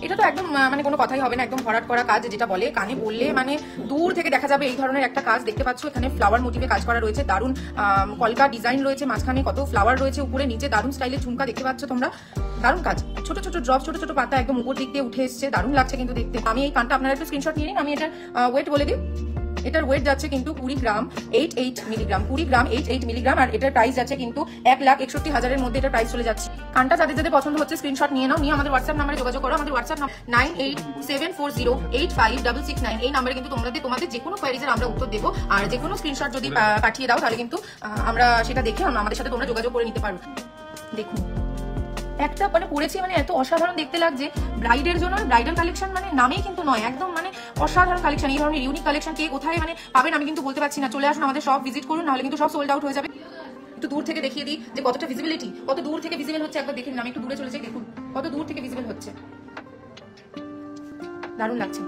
এটা তো একদম মানে কোনো কথাই হবে না, একদম ভরাট করা কাজ, যেটা বলে কানে বললে মানে দূর থেকে দেখা যাবে এই ধরনের একটা কাজ। দেখতে পাচ্ছ এখানে ফ্লাওয়ার মোটিভে কাজ করা রয়েছে, দারুণ কলকা ডিজাইন রয়েছে, মাঝখানে কত ফ্লাওয়ার রয়েছে, উপরে নিচে দারুণ স্টাইলের ঝুমকা দেখতে পাচ্ছ তোমরা, দারুণ কাজ। ছোট ছোট ড্রপ, ছোট ছোট পাতা একদম উপর দিক দিয়ে উঠে এসছে, দারুণ লাগছে কিন্তু দেখতে। আমি এই কানটা আপনারা একটু স্ক্রিনশট নিয়ে নিন, আমি এটার ওয়েট বলে দিই। এটার ওয়েট যাচ্ছে কিন্তু 20 গ্রাম 88 মিলিগ্রাম, 20 গ্রাম 88 মিলিগ্রাম, আর এটার প্রাইস যাচ্ছে কিন্তু 1,61,000-এর মধ্যে এটার প্রাইস চলে যাচ্ছে। কানটা যাদের যাদের পছন্দ হচ্ছে স্ক্রিনশট নিয়ে নাও, নিয়ে আমাদের হোয়াটসঅ্যাপ নাম্বারে যোগাযোগ করো। আমাদের হোয়াটসঅ্যাপ নাম্বার 9874085669, এই নাম্বারে কিন্তু তোমাদের যে কোনো কোয়ারিজের আমরা উত্তর দেবো। আর যে কোনো স্ক্রিনশট যদি পাঠিয়ে দাও তাহলে কিন্তু আমরা সেটা দেখে আমাদের সাথে তোমরা যোগাযোগ করে নিতে পারো। দেখুন একটা মানে পড়েছি, মানে এত অসাধারণ দেখতে লাগছে। ব্রাইডের জন্য ব্রাইডাল কালেকশন মানে নামেই কিন্তু নয়, একদম মানে অসাধারণ কালেকশন। এই ধরনের ইউনিক কালেকশন কে কোথায় মানে পাবেন আমি কিন্তু বলতে পারছি না। চলে আসুন আমাদের শপ ভিজিট করুন, নাহলে কিন্তু সব সোল্ড আউট হয়ে যাবে। একটু দূর থেকে দেখিয়ে দিই যে কতটা ভিজিবিলিটি, কত দূর থেকে ভিজিবল হচ্ছে, একবার দেখে নিন। আমি একটু দূরে চলে যাই, দেখুন কত দূর থেকে ভিজিবল হচ্ছে, দারুণ লাগছে।